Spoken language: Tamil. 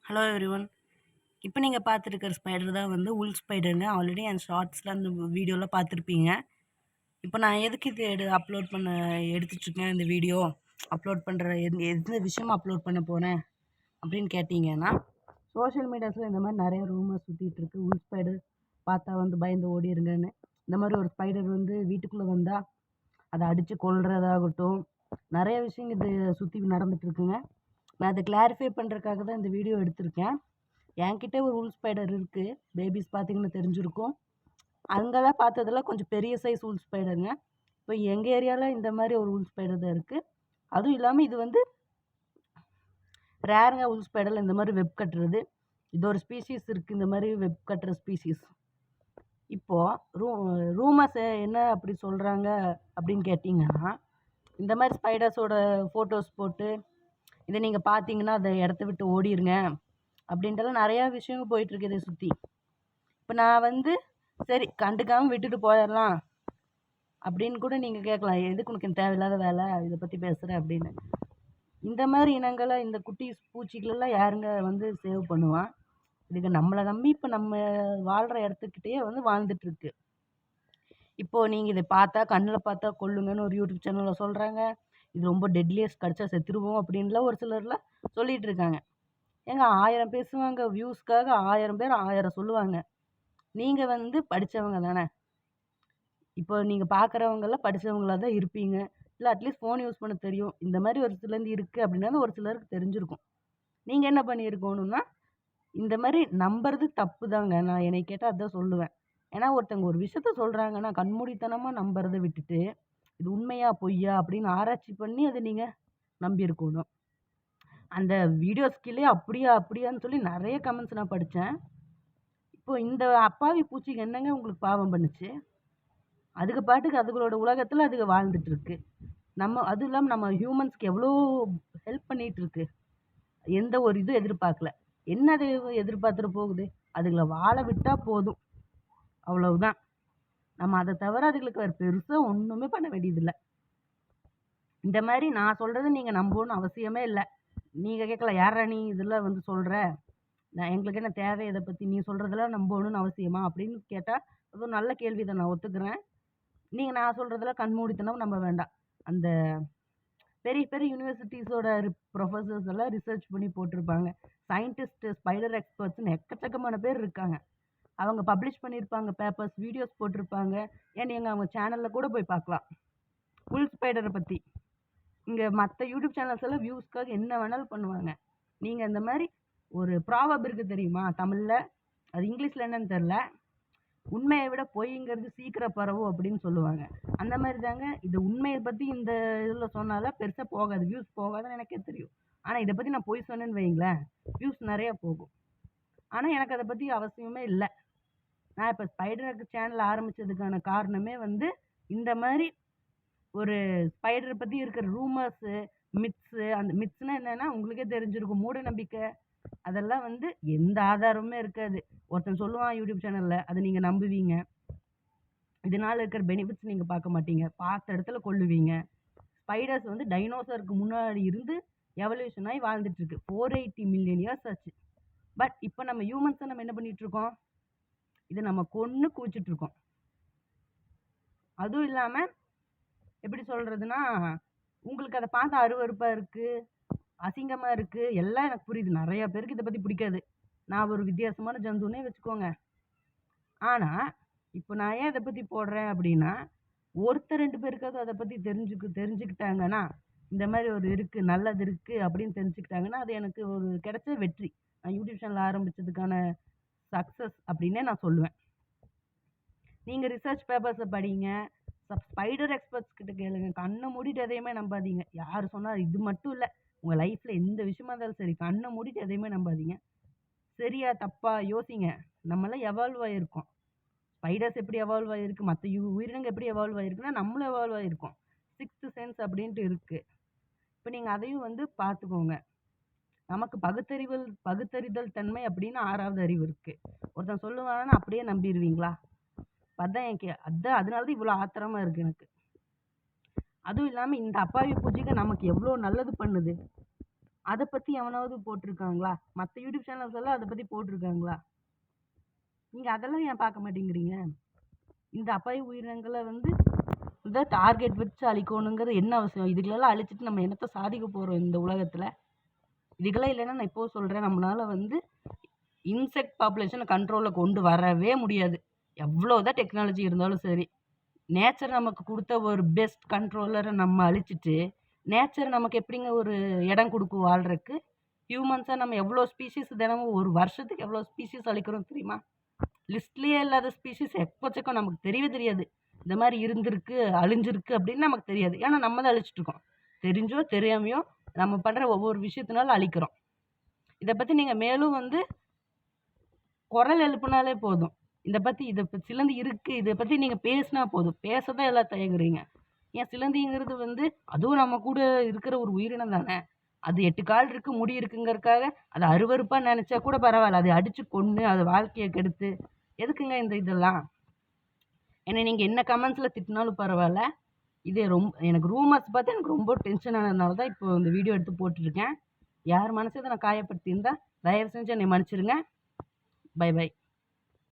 Hello everyone. இப்போ நீங்கள் பார்த்துருக்கிற ஸ்பைடர் தான் வந்து உல் ஸ்பைடருங்க. ஆல்ரெடி என் ஷார்ட்ஸில் அந்த வீடியோவில் பார்த்துருப்பீங்க. இப்போ நான் எதுக்கு இது அப்லோட் பண்ண எடுத்துட்ருக்கேன், இந்த வீடியோ அப்லோட் பண்ணுற எந்த விஷயமா அப்லோட் பண்ண போகிறேன் அப்படின்னு கேட்டிங்கன்னா, சோஷியல் மீடியாஸில் இந்த மாதிரி நிறைய ரூமர்ஸ் சுற்றிட்டு இருக்கு. உல் ஸ்பைடர் பார்த்தா வந்து பயந்து ஓடிடுங்கன்னு. இந்த மாதிரி ஒரு ஸ்பைடர் வந்து வீட்டுக்குள்ளே வந்தால் அதை அடித்து கொல்றதாகட்டும், நிறைய விஷயங்கள் இது சுற்றி நடந்துட்டு இருக்குங்க. நான் அதை கிளாரிஃபை பண்ணுறதுக்காக தான் இந்த வீடியோ எடுத்திருக்கேன். என்கிட்ட ஒரு உல் ஸ்பைடர் இருக்குது. பேபிஸ் பார்த்தீங்கன்னா தெரிஞ்சிருக்கும். அங்கெல்லாம் பார்த்ததெல்லாம் கொஞ்சம் பெரிய சைஸ் உல் ஸ்பைடருங்க. இப்போ எங்கள் ஏரியாவில் இந்த மாதிரி ஒரு உல் ஸ்பைடர் தான் இருக்குது. அதுவும் இல்லாமல் இது வந்து ரேருங்க. உல் ஸ்பைடரில் இந்த மாதிரி வெப் கட்டுறது இது ஒரு ஸ்பீஷீஸ் இருக்குது. இந்த மாதிரி வெப் கட்டுற ஸ்பீஷீஸ் இப்போது ரூமர்ஸ் என்ன அப்படி சொல்கிறாங்க அப்படின்னு கேட்டிங்கன்னா, இந்த மாதிரி ஸ்பைடர்ஸோட ஃபோட்டோஸ் போட்டு இதை நீங்கள் பார்த்தீங்கன்னா அதை இடத்த விட்டு ஓடிடுங்க அப்படின்ட்டுலாம் நிறையா விஷயங்கள் போயிட்டுருக்கு இதை சுற்றி. இப்போ நான் வந்து சரி கண்டுக்காமல் விட்டுட்டு போயிடலாம் அப்படின்னு கூட நீங்கள் கேட்கலாம், எதுக்கு உனக்கு தேவையில்லாத வேலை இதை பற்றி பேசுகிற அப்படின்னு. இந்த மாதிரி இனங்களை, இந்த குட்டி பூச்சிகளெல்லாம் யாருங்க வந்து சேவ் பண்ணுவான்? இதுக்கு நம்மளை நம்பி இப்போ நம்ம வாழ்கிற இடத்துக்கிட்டேயே வந்து வாழ்ந்துட்டுருக்கு. இப்போது நீங்கள் இதை பார்த்தா கண்ணில் பார்த்தா கொல்லுங்கன்னு ஒரு யூடியூப் சேனலில் சொல்கிறாங்க. இது ரொம்ப டெட்லியஸ்ட், கடிச்சா செத்துருவோம் அப்படின்லாம் ஒரு சிலர்லாம் சொல்லிகிட்டு இருக்காங்க. ஏங்க 1000 பேசுவாங்க, வியூஸ்க்காக 1000 பேர் 1000 சொல்லுவாங்க. நீங்கள் வந்து படித்தவங்க தானே. இப்போ நீங்கள் பார்க்குறவங்கெல்லாம் படித்தவங்களாக தான் இருப்பீங்க. இல்லை அட்லீஸ்ட் ஃபோன் யூஸ் பண்ண தெரியும். இந்த மாதிரி ஒரு சிலருந்து இருக்குது அப்படின்னா ஒரு சிலருக்கு தெரிஞ்சிருக்கும். நீங்கள் என்ன பண்ணியிருக்கணும்னா, இந்த மாதிரி நம்புறது தப்பு தாங்க. நான் என்னை கேட்டால் அதான் சொல்லுவேன். ஏன்னா ஒருத்தவங்க ஒரு விஷயத்த சொல்கிறாங்கன்னா கண்மூடித்தனமாக நம்புறதை விட்டுட்டு, இது உண்மையா பொய்யா அப்படின்னு ஆராய்ச்சி பண்ணி அதை நீங்கள் நம்பியிருக்கணும். அந்த வீடியோஸ் கீழே அப்படியா அப்படியான்னு சொல்லி நிறைய கமெண்ட்ஸ் நான் படித்தேன். இப்போ இந்த அப்பாவி பூச்சிக்கு என்னங்க உங்களுக்கு பாவம் பண்ணுச்சு? அதுக்கு பாட்டுக்கு அதுகளோட உலகத்தில் அதுங்க வாழ்ந்துட்டு இருக்கு. அதுவும் இல்லாமல் நம்ம ஹியூமன்ஸ்க்கு எவ்வளோ ஹெல்ப் பண்ணிட்டு இருக்கு. எந்த ஒரு இதுவும் எதிர்பார்க்கல. என்ன அது எதிர்பார்த்துட்டு போகுது? அதுகளை வாழ விட்டா போதும், அவ்வளவுதான். நம்ம அதை தவிர அதுகளுக்கு வேறு பெருசாக ஒன்றுமே பண்ண வேண்டியதில்லை. இந்த மாதிரி நான் சொல்கிறத நீங்கள் நம்பணும்னு அவசியமே இல்லை. நீங்கள் கேட்கலாம், யாரா நீ இதெல்லாம் வந்து சொல்கிற, நான் எங்களுக்கு என்ன தேவை இதை பற்றி, நீ சொல்கிறதெல்லாம் நம்பணும்னு அவசியமா அப்படின்னு கேட்டால் அது ஒரு நல்ல கேள்வி தான், நான் ஒத்துக்கிறேன். நீங்கள் நான் சொல்கிறதெல்லாம் கண்மூடித்தனம் நம்ப வேண்டாம். அந்த பெரிய பெரிய யூனிவர்சிட்டிஸோட ப்ரொஃபஸர்ஸ் எல்லாம் ரிசர்ச் பண்ணி போட்டிருப்பாங்க. சயின்டிஸ்ட், ஸ்பைடர் எக்ஸ்பர்ட்ஸ்னு எக்கச்சக்கமான பேர் இருக்காங்க. அவங்க பப்ளிஷ் பண்ணியிருப்பாங்க பேப்பர்ஸ், வீடியோஸ் போட்டிருப்பாங்க. ஏன் நீங்கள் அவங்க சேனலில் கூட போய் பார்க்கலாம் உல் ஸ்பைடரை பற்றி. இங்கே மற்ற யூடியூப் சேனல்ஸ் எல்லாம் வியூஸ்க்காக என்ன வேணாலும் பண்ணுவாங்க. நீங்கள் இந்த மாதிரி ஒரு ப்ராவர்ப் இருக்குது தெரியுமா தமிழில், அது இங்கிலீஷில் என்னன்னு தெரில, உண்மையை விட பொய்ங்கிறது சீக்கிரம் பரவும் அப்படின்னு சொல்லுவாங்க. அந்த மாதிரி தாங்க இது. உண்மையை பற்றி இந்த இதில் சொன்னாலும் பெருசாக போகாது, வியூஸ் போகாதுன்னு எனக்கே தெரியும். ஆனால் இதை பற்றி நான் பொய் சொன்னேன்னு வைங்களேன், வியூஸ் நிறையா போகும். ஆனால் எனக்கு அதை பற்றி அவசியமே இல்லை. நான் இப்போ ஸ்பைடருக்கு சேனல் ஆரம்பித்ததுக்கான காரணமே வந்து இந்த மாதிரி ஒரு ஸ்பைடரை பற்றி இருக்கிற ரூமர்ஸு, மித்ஸு. அந்த மித்ஸ்னால் என்னென்னா உங்களுக்கே தெரிஞ்சிருக்கும், மூட நம்பிக்கை. அதெல்லாம் வந்து எந்த ஆதாரமுமே இருக்காது. ஒருத்தன் சொல்லுவான் யூடியூப் சேனலில், அதை நீங்கள் நம்புவீங்க. இதனால் இருக்கிற பெனிஃபிட்ஸ் நீங்கள் பார்க்க மாட்டீங்க, பார்த்த இடத்துல கொல்லுவீங்க. ஸ்பைடர்ஸ் வந்து டைனோசருக்கு முன்னாடி இருந்து எவல்யூஷன் ஆகி வாழ்ந்துட்டுருக்கு. 480 மில்லியன் இயர்ஸ் ஆச்சு. பட் இப்போ நம்ம ஹியூமன்ஸை நம்ம என்ன பண்ணிகிட்ருக்கோம், இதை நம்ம கொன்று குவிச்சிட்ருக்கோம். அதுவும் இல்லாமல் எப்படி சொல்கிறதுனா, உங்களுக்கு அதை பார்த்து அருவருப்பாக இருக்குது, அசிங்கமாக இருக்குது, எல்லாம் எனக்கு புரியுது. நிறையா பேருக்கு இதை பற்றி பிடிக்காது. நான் ஒரு வித்தியாசமான ஜந்துன்னே வச்சுக்கோங்க. ஆனால் இப்போ நான் ஏன் இதை பற்றி போடுறேன் அப்படின்னா, ஒருத்தர் 2 பேருக்காவது அதை பற்றி தெரிஞ்சுக்கிட்டாங்கன்னா, இந்த மாதிரி ஒரு இருக்குது, நல்லது இருக்குது அப்படின்னு தெரிஞ்சுக்கிட்டாங்கன்னா, அது எனக்கு ஒரு கிடைச்ச வெற்றி. நான் யூடியூப் சேனல் ஆரம்பித்ததுக்கான சக்ஸஸ் அப்படின்னே நான் சொல்லுவேன். நீங்கள் ரிசர்ச் பேப்பர்ஸை படிங்க, ஸ்பைடர் எக்ஸ்பர்ட்ஸ் கிட்ட கேளுங்க. கண்ணை மூடிட்டு எதையுமே நம்பாதீங்க. யார் சொன்னால் இது மட்டும் இல்லை, உங்கள் லைஃப்பில் எந்த விஷயமா இருந்தாலும் சரி, கண்ணை மூடிட்டு எதையுமே நம்பாதீங்க. சரியா தப்பா யோசிங்க. நம்மளாம் எவால்வ் ஆகிருக்கோம். ஸ்பைடர்ஸ் எப்படி எவால்வ் ஆகிருக்கு, மற்ற உயிரினங்கள் எப்படி எவால்வ் ஆகிருக்குன்னா நம்மளும் எவால்வ் ஆகிருக்கோம். 6th சென்ஸ் அப்படின்ட்டு இருக்குது. இப்போ நீங்கள் அதையும் வந்து பார்த்துக்கோங்க. நமக்கு பகுத்தறிதல் தன்மை அப்படின்னு 6வது அறிவு இருக்குது. ஒருத்தன் சொல்லுவாங்கன்னா அப்படியே நம்பிடுவீங்களா? அதான் அதனால தான் இவ்வளோ ஆத்திரமாக இருக்குது எனக்கு. அதுவும் இல்லாமல் இந்த அப்பாவி பூச்சிக்கு நமக்கு எவ்வளோ நல்லது பண்ணுது. அதை பற்றி எவனாவது போட்டிருக்காங்களா? மற்ற யூடியூப் சேனல்ஸ் எல்லாம் அதை பற்றி போட்டிருக்காங்களா? நீங்கள் அதெல்லாம் ஏன் பார்க்க மாட்டேங்கிறீங்க? இந்த அப்பாவி உயிரினங்களை வந்து இதை டார்கெட் வச்சு அழிக்கணுங்கிறது என்ன அவசியம்? இதுகளெல்லாம் அழிச்சிட்டு நம்ம என்னத்தை சாதிக்க போகிறோம் இந்த உலகத்தில்? இதுக்கெல்லாம் இல்லைன்னா நான் இப்போ சொல்கிறேன், நம்மளால் வந்து இன்செக்ட் பாப்புலேஷனை கண்ட்ரோலில் கொண்டு வரவே முடியாது. எவ்வளோதான் டெக்னாலஜி இருந்தாலும் சரி. நேச்சர் நமக்கு கொடுத்த ஒரு பெஸ்ட் கண்ட்ரோலரை நம்ம அழிச்சிட்டு நேச்சர் நமக்கு எப்படிங்க ஒரு இடம் கொடுக்கும் வாழ்கிறதுக்கு? ஹியூமன்ஸாக நம்ம எவ்வளோ ஸ்பீஷீஸ் தினமும் ஒரு வருஷத்துக்கு எவ்வளோ ஸ்பீஷீஸ் அழிக்கிறோம் தெரியுமா? லிஸ்ட்லேயே இல்லாத ஸ்பீஷீஸ் எக்கச்சக்கம் நமக்கு தெரியவே தெரியாது. இந்த மாதிரி இருந்திருக்கு அழிஞ்சிருக்கு அப்படின்னு நமக்கு தெரியாது. ஏன்னா நம்ம தான் அழிச்சிட்ருக்கோம். தெரிஞ்சோ தெரியாமையோ நம்ம பண்ணுற ஒவ்வொரு விஷயத்தினாலும் அழிக்கிறோம். இதை பற்றி நீங்கள் மேலும் வந்து குரல் எழுப்புனாலே போதும். இதை சிலந்தி இருக்குது, இதை பற்றி நீங்கள் பேசினா போதும். பேச தான் எல்லாம் தயங்குறீங்க. ஏன் சிலந்திங்கிறது வந்து அதுவும் நம்ம கூட இருக்கிற ஒரு உயிரினம் தானே. அது 8 கால் இருக்குது, முடி இருக்குங்கிறதுக்காக அதை அருவருப்பாக நினச்சா கூட பரவாயில்ல. அதை அடித்து கொன்று அது வாழ்க்கையை கெடுத்து எதுக்குங்க இந்த இதெல்லாம்? என்னை நீங்கள் என்ன கமெண்ட்ஸில் திட்டினாலும் பரவாயில்ல. இது எனக்கு ரூமர்ஸ் பார்த்து எனக்கு ரொம்ப டென்ஷன் ஆனதுனால தான் இப்போ இந்த வீடியோ எடுத்து போட்டுருக்கேன். யார் மனசை நான் காயப்படுத்தியிருந்தா தயவு செஞ்சு என்னை மன்னிச்சிடுங்க. Bye by.